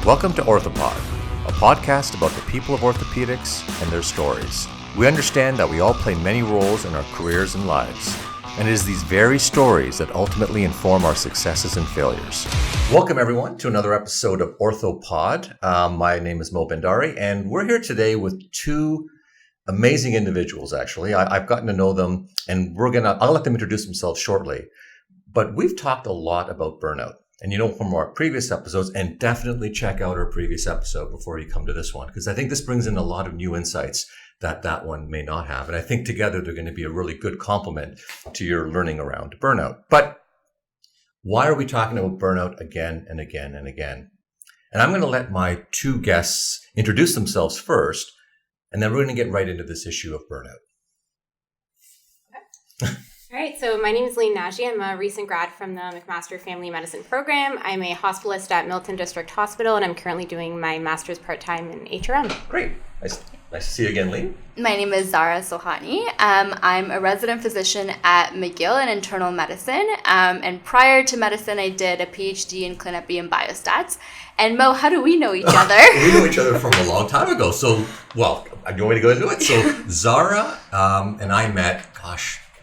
Welcome to Orthopod, a podcast about the people of orthopedics and their stories. We understand that we all play many roles in our careers and lives, and it is these very stories that ultimately inform our successes and failures. Welcome everyone to another episode of Orthopod. My name is Bhandari, and we're here today with two amazing individuals, actually. I've gotten to know them, and I'll let them introduce themselves shortly. But we've talked a lot about burnout. And you know from our previous episodes, and definitely check out our previous episode before you come to this one, because I think this brings in a lot of new insights that one may not have. And I think together they're going to be a really good complement to your learning around burnout. But why are we talking about burnout again and again and again? And I'm going to let my two guests introduce themselves first, and then we're going to get right into this issue of burnout. Okay. All right, so my name is Leen Naji. I'm a recent grad from the McMaster Family Medicine program. I'm a hospitalist at Milton District Hospital, and I'm currently doing my master's part-time in HRM. Great. Nice to see you again, Leen. My name is Zahra Sohani. I'm a resident physician at McGill in internal medicine. And prior to medicine, I did a PhD in clinical and biostats. And Mo, how do we know each other? We know each other from a long time ago. So, do you want me to go into it? So Zahra and I met,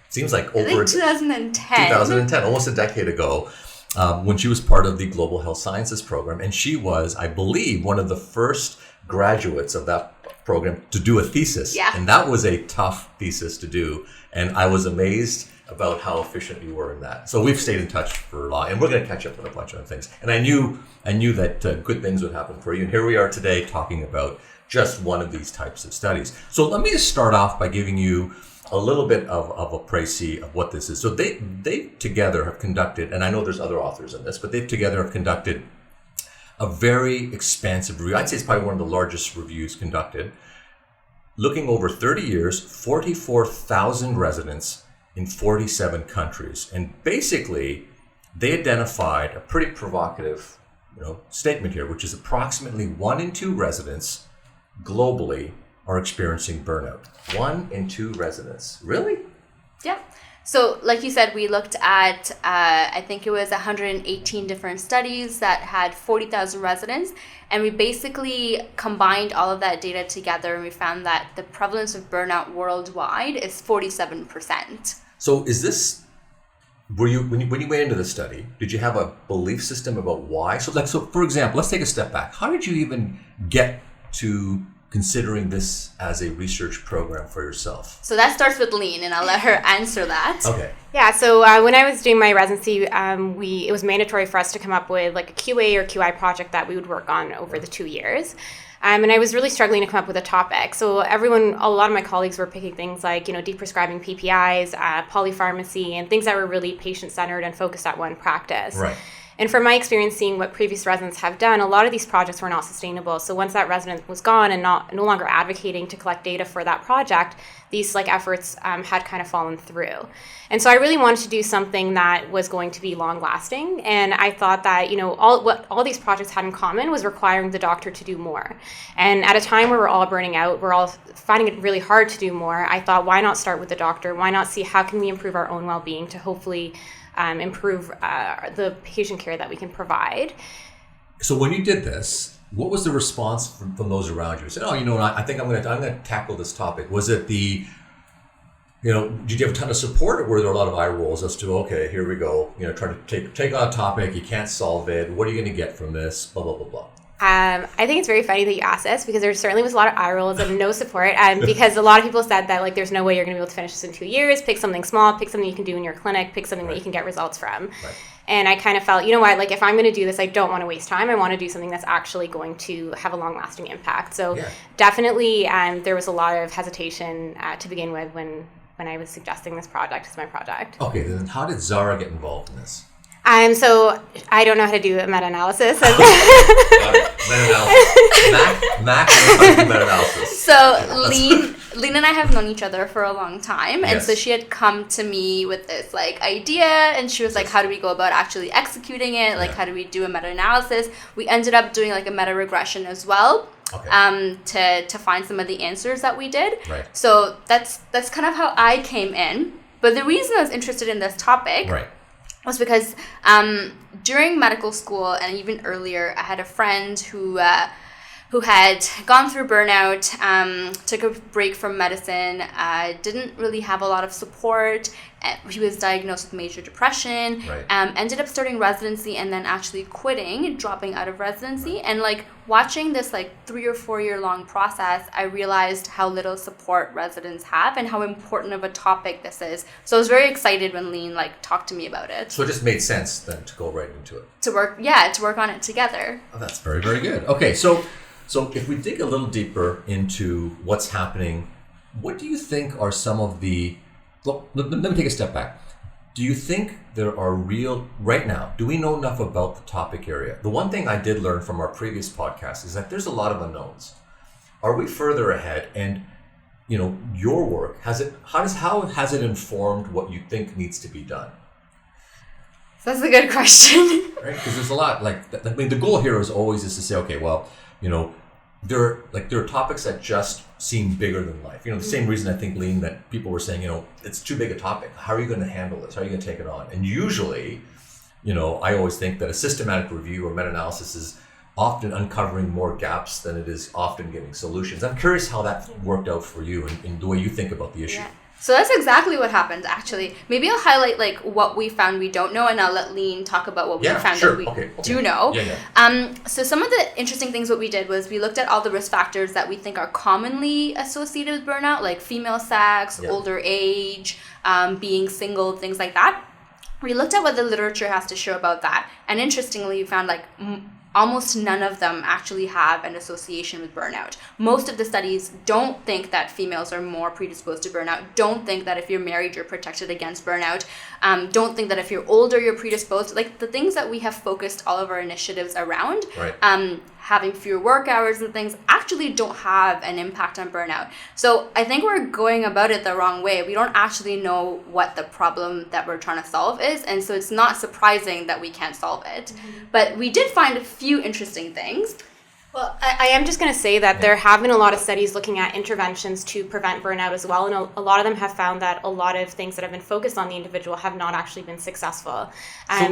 seems like over 2010, almost a decade ago, when she was part of the Global Health Sciences program. And she was, I believe, one of the first graduates of that program to do a thesis. Yeah. And that was a tough thesis to do. And I was amazed about how efficient you were in that. So we've stayed in touch for a while, and we're going to catch up on a bunch of things. And I knew that good things would happen for you. And here we are today talking about just one of these types of studies. So let me just start off by giving you a little bit of a précis of what this is. So they together have conducted, and I know there's other authors in this, but they together have conducted a very expansive review. I'd say it's probably one of the largest reviews conducted, looking over 30 years, 44,000 residents in 47 countries. And basically, they identified a pretty provocative statement here, which is approximately 1 in 2 residents globally are experiencing burnout. 1 in 2 residents. Really? Yeah. So like you said, we looked at, I think it was 118 different studies that had 40,000 residents. And we basically combined all of that data together, and we found that the prevalence of burnout worldwide is 47%. So is this, when you went into the study, did you have a belief system about why? So for example, let's take a step back. How did you even get to considering this as a research program for yourself? So that starts with Leen, and I'll let her answer that. Okay. Yeah, so when I was doing my residency, it was mandatory for us to come up with like a QA or QI project that we would work on over the 2 years. And I was really struggling to come up with a topic. So a lot of my colleagues were picking things like, deprescribing PPIs, polypharmacy, and things that were really patient-centered and focused at one practice. Right. And from my experience seeing what previous residents have done, a lot of these projects were not sustainable. So once that resident was gone and no longer advocating to collect data for that project, these efforts had kind of fallen through. And so I really wanted to do something that was going to be long lasting. And I thought that, all these projects had in common was requiring the doctor to do more. And at a time where we're all burning out, we're all finding it really hard to do more, I thought, why not start with the doctor? Why not see how can we improve our own well-being to hopefully improve the patient care that we can provide. So when you did this, what was the response from those around you? You said, I think I'm going to tackle this topic. Was it did you have a ton of support, or were there a lot of eye rolls as to, okay, here we go, try to take on a topic, you can't solve it, what are you going to get from this, blah, blah, blah, blah. I think it's very funny that you asked this, because there certainly was a lot of eye rolls and no support, because a lot of people said that there's no way you're going to be able to finish this in 2 years. Pick something small, pick something you can do in your clinic, pick something that you can get results from. Right. And I kind of felt, if I'm going to do this, I don't want to waste time. I want to do something that's actually going to have a long-lasting impact. So definitely there was a lot of hesitation to begin with when I was suggesting this project as my project. Okay, then how did Zahra get involved in this? So I don't know how to do a meta-analysis. Meta-analysis. So Leen and I have known each other for a long time. And so she had come to me with this idea, and she was like, how do we go about actually executing it? How do we do a meta-analysis? We ended up doing a meta-regression as well. Okay. To find some of the answers that we did. Right. So that's kind of how I came in. But the reason I was interested in this topic was because during medical school and even earlier, I had a friend who had gone through burnout, took a break from medicine, didn't really have a lot of support. He was diagnosed with major depression, ended up starting residency and then actually quitting, dropping out of residency. And like watching this like 3 or 4 year long process, I realized how little support residents have and how important of a topic this is. So I was very excited when Leen like talked to me about it. So it just made sense then to go right into it. To work on it together. Oh, that's very, very good. Okay, so if we dig a little deeper into what's happening, what do you think are some of the... Well, let me take a step back. Do you think there are right now, do we know enough about the topic area? The one thing I did learn from our previous podcast is that there's a lot of unknowns. Are we further ahead? And, your work, how has it informed what you think needs to be done? That's a good question. Right? Because there's a lot, the goal here is to say, okay, well, there are topics that just seem bigger than life. The same reason I think, Leen, that people were saying, it's too big a topic. How are you going to handle this? How are you going to take it on? And usually, I always think that a systematic review or meta-analysis is often uncovering more gaps than it is often giving solutions. I'm curious how that worked out for you and the way you think about the issue. Yeah. So that's exactly what happened, actually. Maybe I'll highlight like what we found we don't know, and I'll let Leen talk about what we found that we do know. So some of the interesting things what we did was we looked at all the risk factors that we think are commonly associated with burnout, like female sex, older age, being single, things like that. We looked at what the literature has to show about that. And interestingly, we found like almost none of them actually have an association with burnout. Most of the studies don't think that females are more predisposed to burnout, don't think that if you're married, you're protected against burnout, don't think that if you're older, you're predisposed. Like the things that we have focused all of our initiatives around, having fewer work hours and things actually don't have an impact on burnout. So I think we're going about it the wrong way. We don't actually know what the problem that we're trying to solve is. And so it's not surprising that we can't solve it. But we did find a few interesting things. Well, I am just going to say that there have been a lot of studies looking at interventions to prevent burnout as well. And a lot of them have found that a lot of things that have been focused on the individual have not actually been successful.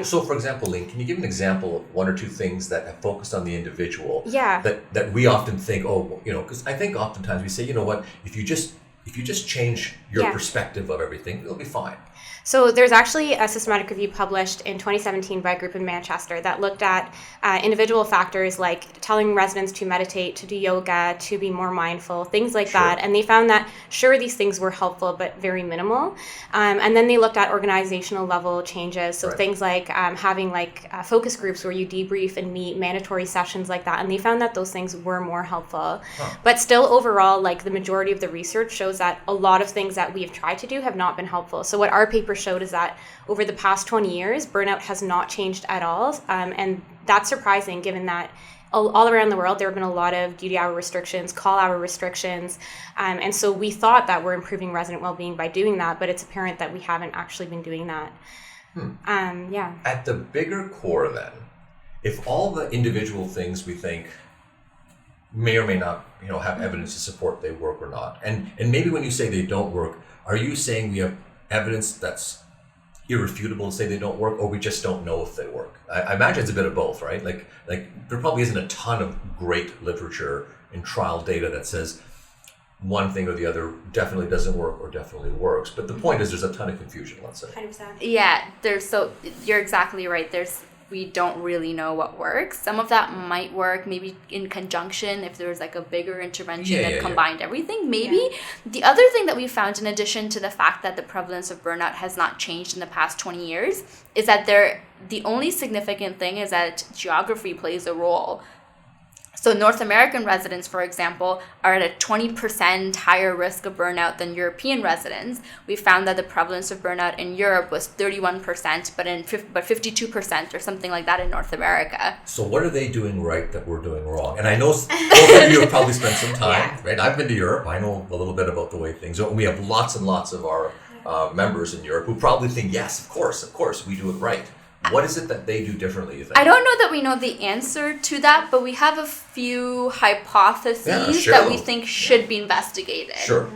So for example, Leen, can you give an example of one or two things that have focused on the individual that we often think, because I think oftentimes we say, if you just change your perspective of everything, it'll be fine. So there's actually a systematic review published in 2017 by a group in Manchester that looked at individual factors like telling residents to meditate, to do yoga, to be more mindful, things like that. And they found that, sure, these things were helpful, but very minimal. And then they looked at organizational level changes. So things like having focus groups where you debrief and meet, mandatory sessions like that. And they found that those things were more helpful. But still overall, the majority of the research shows that a lot of things that we have tried to do have not been helpful. So what our paper showed is that over the past 20 years, burnout has not changed at all. And that's surprising given that all around the world, there have been a lot of duty hour restrictions, call hour restrictions. And so we thought that we're improving resident well-being by doing that, but it's apparent that we haven't actually been doing that. At the bigger core then, if all the individual things we think may or may not, have evidence to support they work or not, and maybe when you say they don't work, are you saying we have evidence that's irrefutable to say they don't work, or we just don't know if they work? I imagine it's a bit of both, right? Like there probably isn't a ton of great literature and trial data that says one thing or the other definitely doesn't work or definitely works. But the point is there's a ton of confusion, let's say. 100%. Yeah, you're exactly right. We don't really know what works. Some of that might work maybe in conjunction if there was a bigger intervention that combined everything, maybe. Yeah. The other thing that we found, in addition to the fact that the prevalence of burnout has not changed in the past 20 years, is that the only significant thing is that geography plays a role. So North American residents, for example, are at a 20% higher risk of burnout than European residents. We found that the prevalence of burnout in Europe was 31%, but 52% or something like that in North America. So what are they doing right that we're doing wrong? And I know both of you have probably spent some time, right? I've been to Europe. I know a little bit about the way things are. We have lots and lots of our members in Europe who probably think, yes, of course, we do it right. What is it that they do differently, you think? I don't know that we know the answer to that, but we have a few hypotheses that we think should be investigated. Sure.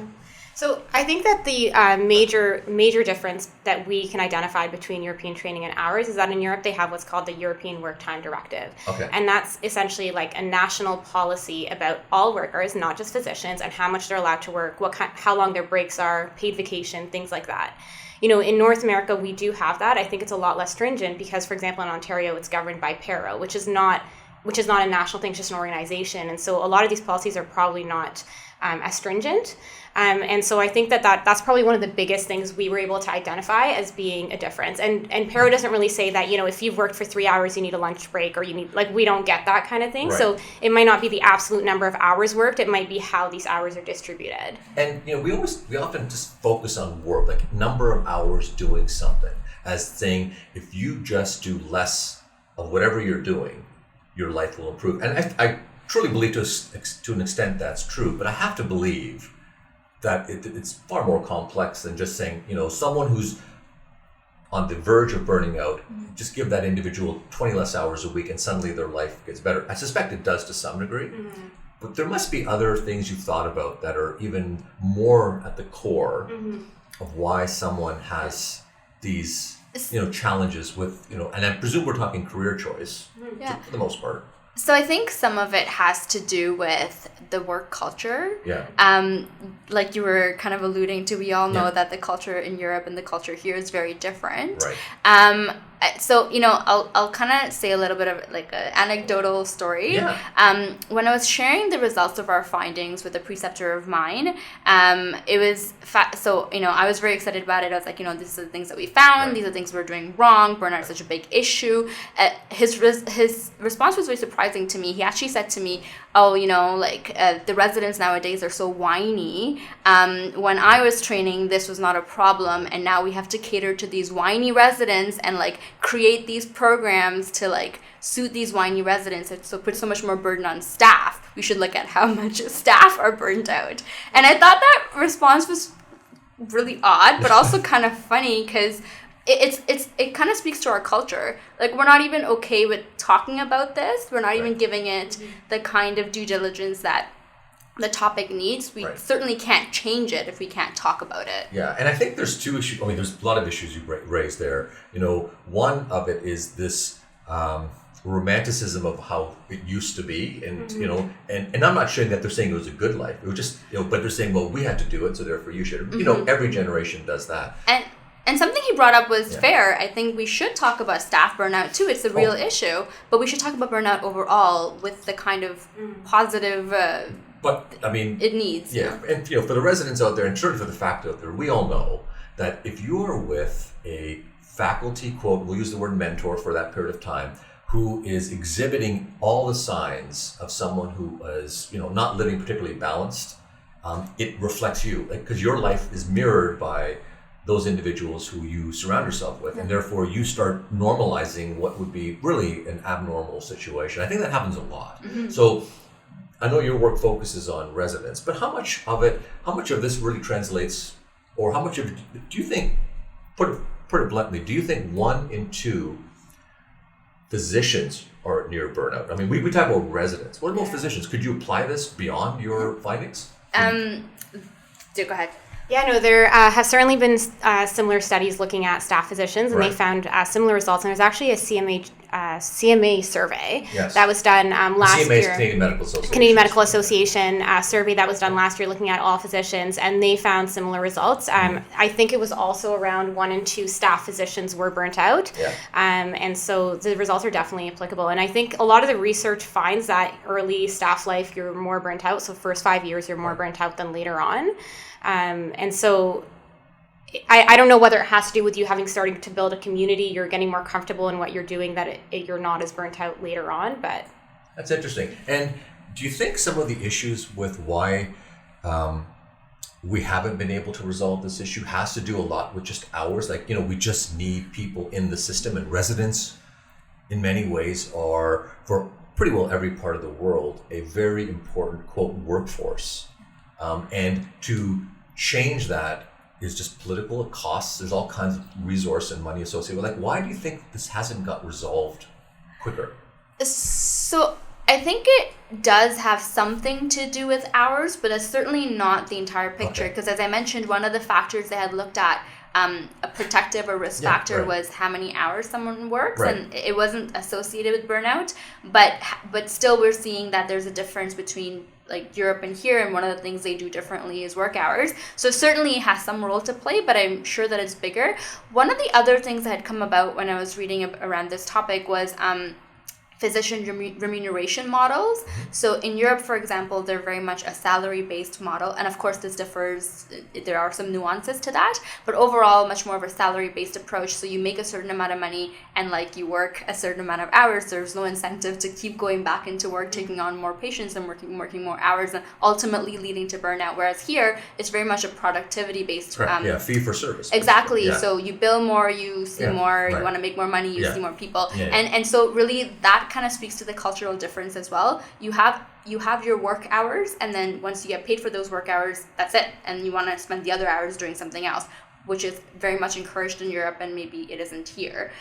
So I think that the major difference that we can identify between European training and ours is that in Europe they have what's called the European Work Time Directive. Okay. And that's essentially like a national policy about all workers, not just physicians, and how much they're allowed to work, how long their breaks are, paid vacation, things like that. In North America, we do have that. I think it's a lot less stringent because, for example, in Ontario, it's governed by PARO, which is not a national thing, it's just an organization. And so a lot of these policies are probably not as stringent. And so I think that's probably one of the biggest things we were able to identify as being a difference. And PARO doesn't really say that, if you've worked for 3 hours, you need a lunch break, or you need, we don't get that kind of thing. Right. So it might not be the absolute number of hours worked, it might be how these hours are distributed. And, we often just focus on work, like number of hours doing something, as saying, if you just do less of whatever you're doing, your life will improve. And I truly believe to an extent that's true, but I have to believe that it's far more complex than just saying, someone who's on the verge of burning out, just give that individual 20 less hours a week and suddenly their life gets better. I suspect it does to some degree, but there must be other things you've thought about that are even more at the core of why someone has these, challenges with, and I presume we're talking career choice for the most part. So I think some of it has to do with the work culture. Yeah. Like you were kind of alluding to, we all know that the culture in Europe and the culture here is very different. Right. So, I'll kind of say a little bit of like an anecdotal story. Yeah. When I was sharing the results of our findings with a preceptor of mine, it was, I was very excited about it. I was like, these are the things that we found. Right. These are the things we're doing wrong. Burnout is such a big issue. His response was very surprising to me. He actually said to me, the residents nowadays are so whiny. When I was training, this was not a problem. And now we have to cater to these whiny residents and create these programs to suit these whiny residents. So put so much more burden on staff. We should look at how much staff are burned out. And I thought that response was really odd, but also kind of funny because it kind of speaks to our culture. We're not even okay with talking about this. We're not even giving it the kind of due diligence that the topic needs. We certainly can't change it if we can't talk about it. Yeah, and I think there's two issues. There's a lot of issues you raised there. One of it is this romanticism of how it used to be, and and I'm not saying that they're saying it was a good life. It was just but they're saying, well, we had to do it, so therefore you should. Every generation does that. And something he brought up was fair. I think we should talk about staff burnout too. It's a real issue, but we should talk about burnout overall with the kind of positive. But it needs. Yeah, and for the residents out there, and certainly for the faculty out there, we all know that if you are with a faculty, quote, we'll use the word mentor for that period of time, who is exhibiting all the signs of someone who is, not living particularly balanced, it reflects you, because your life is mirrored by those individuals who you surround yourself with, and therefore you start normalizing what would be really an abnormal situation. I think that happens a lot. So I know your work focuses on residents, but how much of this really translates, or how much of, do you think, put it bluntly, do you think 1 in 2 physicians are near burnout? We talk about residents. What about physicians? Could you apply this beyond your findings? Go ahead. Yeah, no, there have certainly been similar studies looking at staff physicians, and they found similar results. And there's actually a CMA survey that was done last CMA is year. Canadian Medical Association survey that was done last year looking at all physicians, and they found similar results. I think it was also around 1 in 2 staff physicians were burnt out. Yeah. And so the results are definitely applicable. And I think a lot of the research finds that early staff life, you're more burnt out. So first 5 years, you're more burnt out than later on. And so I don't know whether it has to do with you having started to build a community, you're getting more comfortable in what you're doing, that you're not as burnt out later on. But that's interesting. And do you think some of the issues with why we haven't been able to resolve this issue has to do a lot with just hours? We just need people in the system, and residents in many ways are, for pretty well every part of the world, a very important, quote, workforce. And to change that is just political. It costs. There's all kinds of resource and money associated with it. Why do you think this hasn't got resolved quicker? So I think it does have something to do with hours, but it's certainly not the entire picture. Because as I mentioned, one of the factors they had looked at, a protective or risk factor, was how many hours someone works, and it wasn't associated with burnout. But still, we're seeing that there's a difference between like Europe and here, and one of the things they do differently is work hours. So certainly it has some role to play, but I'm sure that it's bigger. One of the other things that had come about when I was reading around this topic was physician remuneration models. So in Europe, for example, they're very much a salary-based model. And of course, this differs. There are some nuances to that. But overall, much more of a salary-based approach. So you make a certain amount of money and like you work a certain amount of hours. There's no incentive to keep going back into work, taking on more patients and working more hours, and ultimately leading to burnout. Whereas here, it's very much a productivity-based. Fee for service. Exactly. Yeah. So you bill more, you see more, you want to make more money, you see more people. And so really that kind of speaks to the cultural difference as well. You have your work hours, and then once you get paid for those work hours, that's it, and you want to spend the other hours doing something else, which is very much encouraged in Europe, and maybe it isn't here.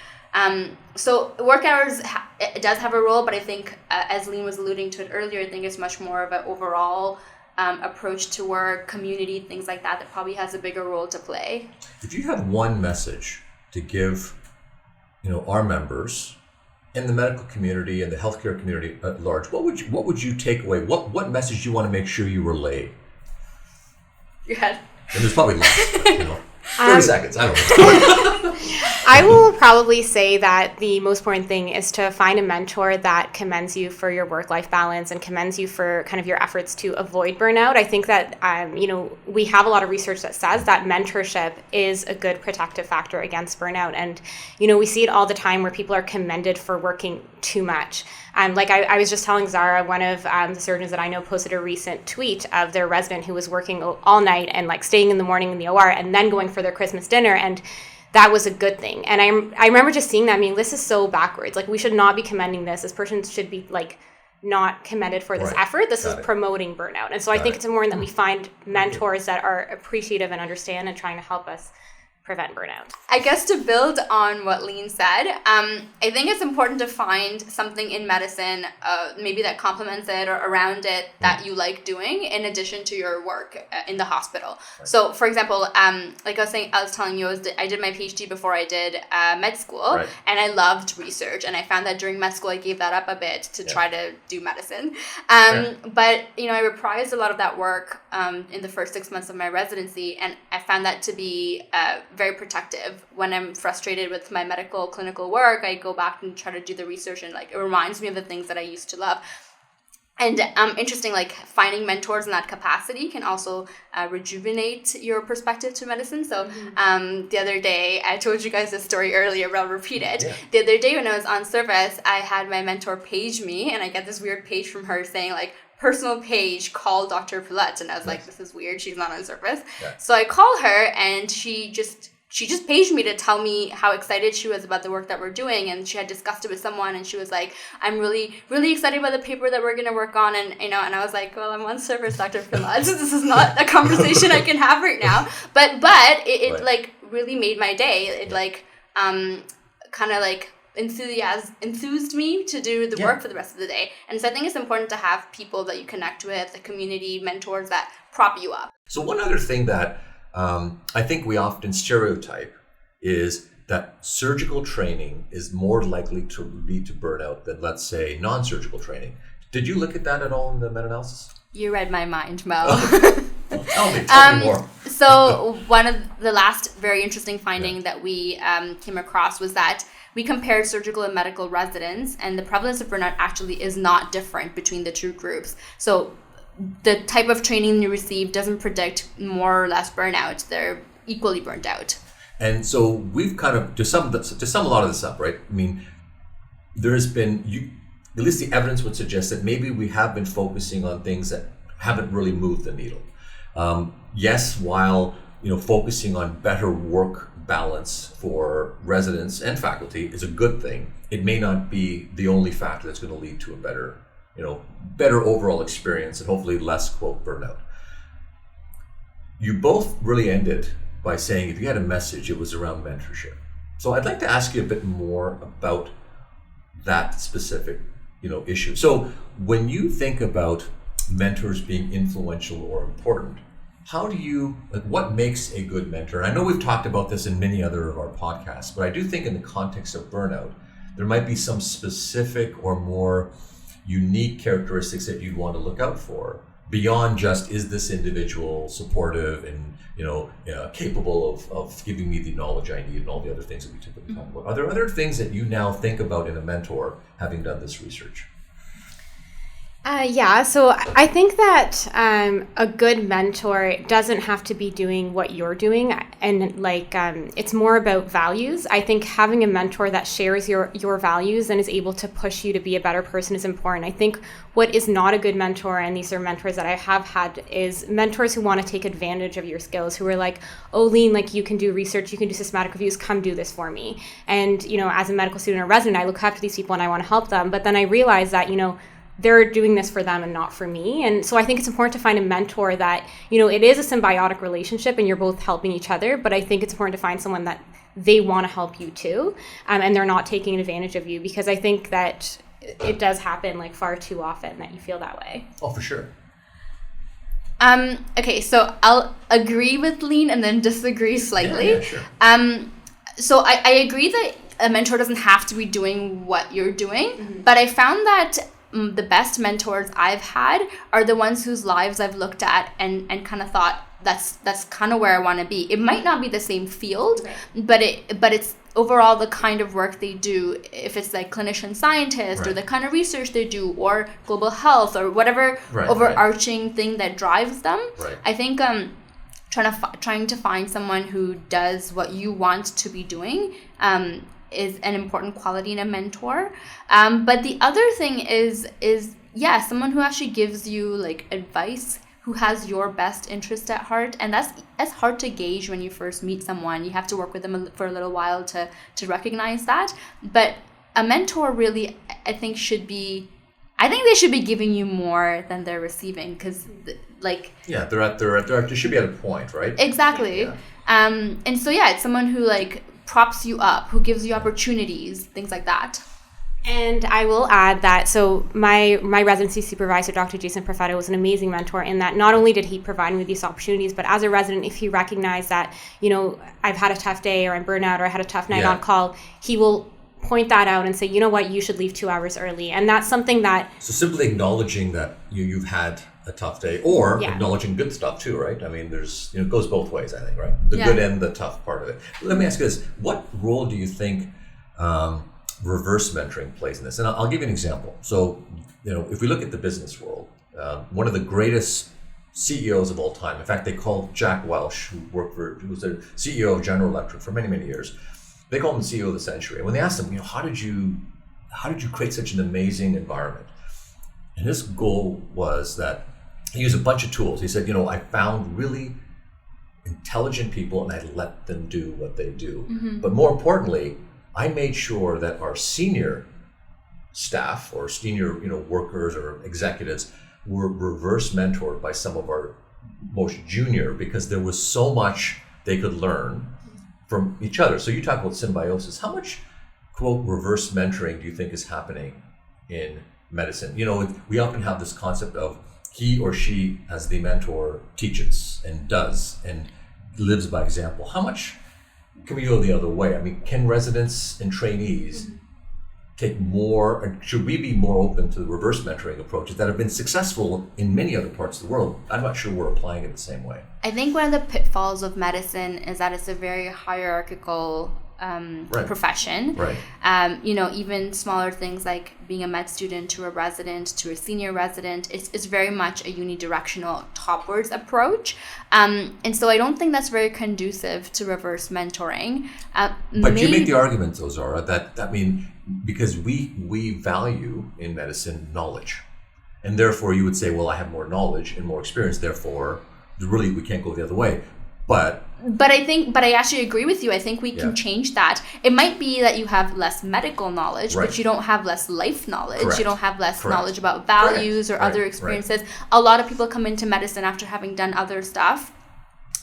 So work hours it does have a role, but I think as Leen was alluding to it earlier, I think it's much more of an overall approach to work, community, things like that probably has a bigger role to play. If you had one message to give, our members in the medical community and the healthcare community at large, what would you take away? What message do you want to make sure you relay? Your head. And there's probably less, 30 seconds, I don't know. I will probably say that the most important thing is to find a mentor that commends you for your work-life balance and commends you for kind of your efforts to avoid burnout. I think that, we have a lot of research that says that mentorship is a good protective factor against burnout. And, we see it all the time where people are commended for working too much. I was just telling Zahra, one of the surgeons that I know posted a recent tweet of their resident who was working all night and like staying in the morning in the OR and then going for their Christmas dinner, and that was a good thing. And I remember just seeing that, this is so backwards. Like, we should not be commending this. This person should be like not commended for this effort. This is promoting burnout. And so I think it's important that we find mentors that are appreciative and understand and trying to help us prevent burnout. I guess to build on what Leen said, I think it's important to find something in medicine, maybe that complements it or around it that you like doing in addition to your work in the hospital. Right. So, for example, like I was telling you, I did my PhD before I did med school, and I loved research, and I found that during med school I gave that up a bit to try to do medicine. But I reprised a lot of that work in the first 6 months of my residency, and I found that to be very protective. When I'm frustrated with my medical clinical work, I go back and try to do the research, and it reminds me of the things that I used to love. And interesting, finding mentors in that capacity can also rejuvenate your perspective to medicine. So the other day, I told you guys this story earlier, but I'll repeat it. Yeah. The other day when I was on service, I had my mentor page me, and I get this weird page from her saying personal page, call Dr. Poulet. And I was like, this is weird. She's not on service. Yeah. So I call her, and she just paged me to tell me how excited she was about the work that we're doing, and she had discussed it with someone, and she was like, I'm really, really excited about the paper that we're going to work on, and and I was like, well, I'm on service, Dr. Poulet. This is not a conversation I can have right now. But it really made my day. It kind of enthused me to do the work for the rest of the day. And so I think it's important to have people that you connect with, a community, mentors that prop you up. So one other thing that I think we often stereotype is that surgical training is more likely to lead to burnout than, let's say, non-surgical training. Did you look at that at all in the meta-analysis? You read my mind, Mo. Well, tell me more. So one of the last very interesting finding that we came across was that we compared surgical and medical residents, and the prevalence of burnout actually is not different between the two groups. So the type of training you receive doesn't predict more or less burnout. They're equally burnt out. And so we've kind of, to sum a lot of this up, right? There's been, at least the evidence would suggest that maybe we have been focusing on things that haven't really moved the needle. Yes, while focusing on better work balance for residents and faculty is a good thing, it may not be the only factor that's going to lead to a better overall experience and hopefully less, quote, burnout. You both really ended by saying if you had a message, it was around mentorship. So I'd like to ask you a bit more about that specific issue. So when you think about mentors being influential or important, how do you, what makes a good mentor? And I know we've talked about this in many other of our podcasts, but I do think in the context of burnout, there might be some specific or more unique characteristics that you'd want to look out for beyond just, is this individual supportive and capable of giving me the knowledge I need and all the other things that we typically talk about. Are there other things that you now think about in a mentor, having done this research? So I think that a good mentor doesn't have to be doing what you're doing, and it's more about values. I think having a mentor that shares your values and is able to push you to be a better person is important. I think what is not a good mentor, and these are mentors that I have had, is mentors who want to take advantage of your skills, who are like, oh, Leen, you can do research, you can do systematic reviews, come do this for me. And, as a medical student or resident, I look up to these people and I want to help them. But then I realize that, they're doing this for them and not for me. And so I think it's important to find a mentor that, it is a symbiotic relationship and you're both helping each other. But I think it's important to find someone that they want to help you too. And they're not taking advantage of you, because I think that it does happen far too often that you feel that way. Oh, for sure. Okay, so I'll agree with Leen and then disagree slightly. Yeah, sure. So I agree that a mentor doesn't have to be doing what you're doing, but I found that the best mentors I've had are the ones whose lives I've looked at and kind of thought, that's kind of where I want to be. It might not be the same field, right, but it's overall the kind of work they do, if it's clinician scientist, right, or the kind of research they do, or global health, or whatever, right, overarching thing that drives them. Right. I think trying to find someone who does what you want to be doing is an important quality in a mentor. But the other thing is someone who actually gives you advice, who has your best interest at heart. And that's hard to gauge when you first meet someone. You have to work with them for a little while to recognize that. But a mentor really, I think they should be giving you more than they're receiving, because they should be at a point, right? Exactly. Yeah. And so it's someone who props you up, who gives you opportunities, things like that. And I will add that, so my residency supervisor, Dr. Jason Perfetto, was an amazing mentor in that not only did he provide me with these opportunities, but as a resident, if he recognized that, I've had a tough day, or I'm burnout, or I had a tough night on call, he will point that out and say, you know what, you should leave 2 hours early. And that's something that... So simply acknowledging that you've had a tough day, or acknowledging good stuff too, right? I mean, there's, it goes both ways, I think, right? The good and the tough part of it. Let me ask you this. What role do you think reverse mentoring plays in this? And I'll give you an example. So, if we look at the business world, one of the greatest CEOs of all time, in fact, they call Jack Welch, who was the CEO of General Electric for many, many years. They call him the CEO of the century. And when they asked him, how did you create such an amazing environment? And his goal was that he used a bunch of tools. He said, I found really intelligent people and I let them do what they do. Mm-hmm. But more importantly, I made sure that our senior staff or senior, workers or executives were reverse mentored by some of our most junior, because there was so much they could learn from each other. So you talk about symbiosis. How much, quote, reverse mentoring do you think is happening in medicine? We often have this concept of he or she, as the mentor, teaches and does and lives by example. How much can we go the other way? I mean, can residents and trainees take more, or should we be more open to the reverse mentoring approaches that have been successful in many other parts of the world? I'm not sure we're applying it the same way. I think one of the pitfalls of medicine is that it's a very hierarchical profession. Right. Even smaller things like being a med student to a resident to a senior resident, it's very much a unidirectional topwards approach. And so I don't think that's very conducive to reverse mentoring. But you make the argument, though, Zahra, that because we value in medicine knowledge. And therefore you would say, well, I have more knowledge and more experience, therefore really we can't go the other way. But I actually agree with you. I think we can change that. It might be that you have less medical knowledge, but you don't have less life knowledge. Correct. You don't have less knowledge about values or other experiences. Right. A lot of people come into medicine after having done other stuff,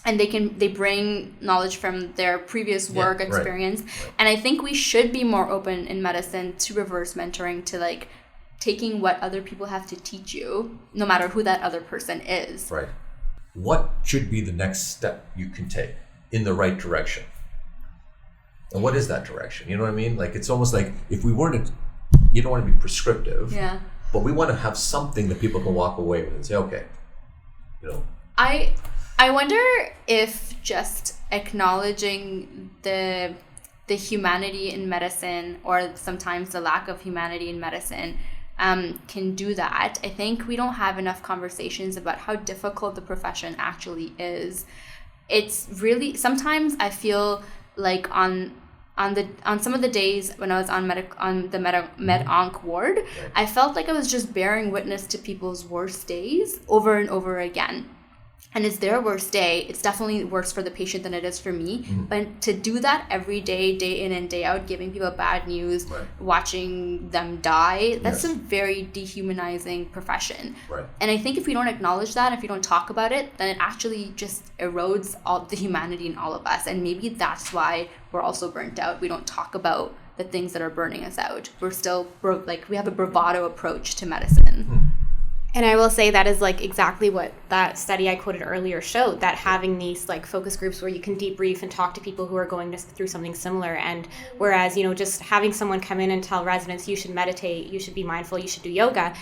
and they bring knowledge from their previous work experience. Right. And I think we should be more open in medicine to reverse mentoring, to taking what other people have to teach you, no matter who that other person is. Right. What should be the next step you can take in the right direction? And what is that direction? You know what I mean? Like, it's almost like if we weren't, you don't want to be prescriptive, but we want to have something that people can walk away with and say, okay, you know. I wonder if just acknowledging the humanity in medicine, or sometimes the lack of humanity in medicine, can do that. I think we don't have enough conversations about how difficult the profession actually is. It's really, sometimes I feel like on some of the days when I was on the med-onc ward, I felt like I was just bearing witness to people's worst days over and over again. And it's their worst day. It's definitely worse for the patient than it is for me. But to do that every day, day in and day out, giving people bad news, watching them die, that's a very dehumanizing profession. Right. And I think if we don't acknowledge that, if we don't talk about it, then it actually just erodes all the humanity in all of us. And maybe that's why we're also burnt out. We don't talk about the things that are burning us out. We're still we have a bravado approach to medicine. And I will say that is like exactly what that study I quoted earlier showed, that having these like focus groups where you can debrief and talk to people who are going through something similar. And whereas, you know, just having someone come in and tell residents, you should meditate, you should be mindful, you should do yoga,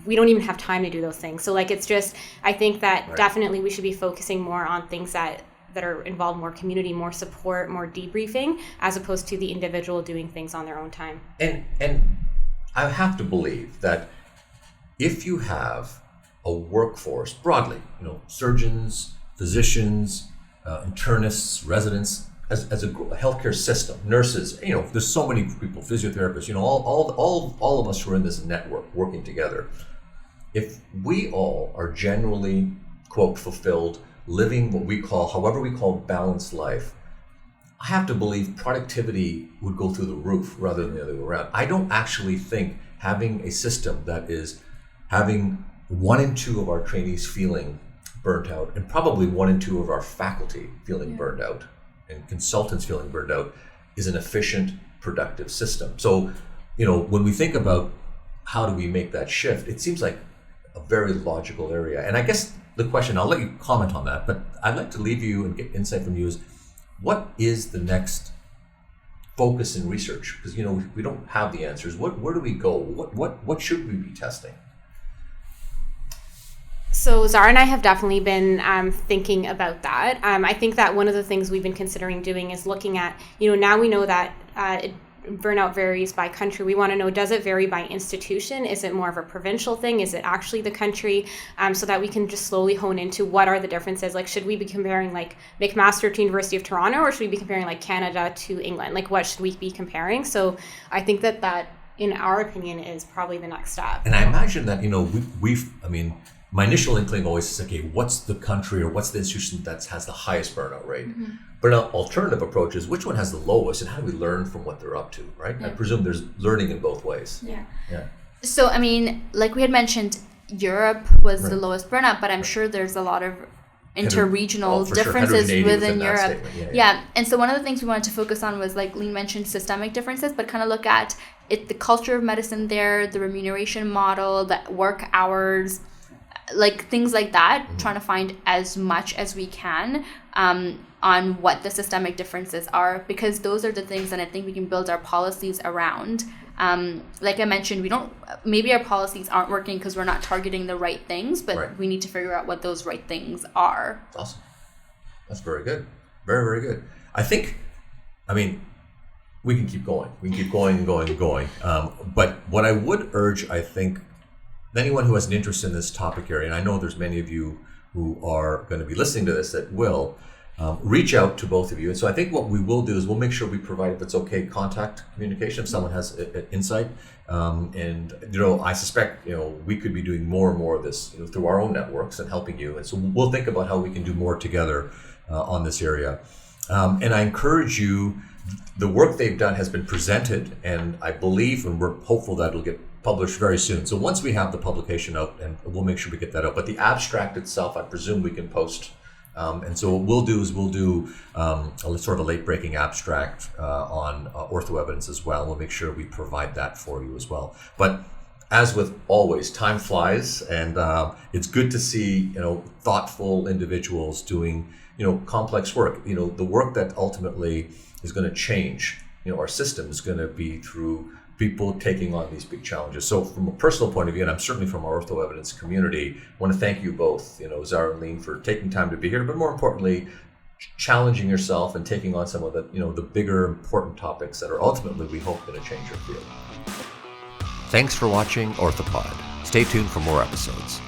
we don't even have time to do those things. So like, it's just, I think that definitely we should be focusing more on things that are involved, more community, more support, more debriefing, as opposed to the individual doing things on their own time. And I have to believe that if you have a workforce broadly, you know, surgeons, physicians, internists, residents, as a healthcare system, nurses, you know, there's so many people, physiotherapists, you know, all of us who are in this network working together. If we all are genuinely, quote, fulfilled, living what we call, however we call balanced life, I have to believe productivity would go through the roof rather than the other way around. I don't actually think having a system that is having 1 in 2 of our trainees feeling burnt out, and probably 1 in 2 of our faculty feeling burned out, and consultants feeling burned out, is an efficient, productive system. So, you know, when we think about how do we make that shift, it seems like a very logical area. And I guess the question, I'll let you comment on that, but I'd like to leave you and get insight from you is, what is the next focus in research? Because, you know, we don't have the answers. Where do we go? What should we be testing? So Zahra and I have definitely been thinking about that. I think that one of the things we've been considering doing is looking at, you know, now we know that burnout varies by country. We want to know, does it vary by institution? Is it more of a provincial thing? Is it actually the country? So that we can just slowly hone into what are the differences. Like, should we be comparing like McMaster to University of Toronto, or should we be comparing like Canada to England? Like, what should we be comparing? So I think that in our opinion is probably the next step. And I imagine that, you know, my initial inkling always is, okay, what's the country or what's the institution that has the highest burnout rate? But an alternative approach is, which one has the lowest, and how do we learn from what they're up to, right? I presume there's learning in both ways. Yeah. So, I mean, like we had mentioned, Europe was the lowest burnout, but I'm sure there's a lot of interregional differences within Europe. Yeah. And so one of the things we wanted to focus on was, like Leen mentioned, systemic differences, but kind of look at the culture of medicine there, the remuneration model, the work hours, like things like that, trying to find as much as we can on what the systemic differences are, because those are the things that I think we can build our policies around. Like I mentioned, maybe our policies aren't working because we're not targeting the right things, but we need to figure out what those right things are. Awesome. That's very good. Very, very good. I mean, we can keep going. We can keep going and going and going. But what I would urge, I think, anyone who has an interest in this topic area, and I know there's many of you who are going to be listening to this that will, reach out to both of you. And so I think what we will do is we'll make sure we provide, if it's okay, contact communication if someone has an insight. And, you know, I suspect, you know, we could be doing more and more of this, you know, through our own networks and helping you. And so we'll think about how we can do more together on this area. And I encourage you, the work they've done has been presented, and I believe, and we're hopeful that it'll get published very soon. So once we have the publication out, and we'll make sure we get that out. But the abstract itself, I presume we can post. And so what we'll do is we'll do a sort of a late-breaking abstract on ortho evidence as well. We'll make sure we provide that for you as well. But as with always, time flies, and it's good to see, thoughtful individuals doing, complex work. The work that ultimately is going to change, our system is going to be through people taking on these big challenges. So from a personal point of view, and I'm certainly from our ortho evidence community, I want to thank you both, Zahra and Leen, for taking time to be here, but more importantly, challenging yourself and taking on some of the, the bigger important topics that are ultimately, we hope, going to change your field. Thanks for watching Orthopod. Stay tuned for more episodes.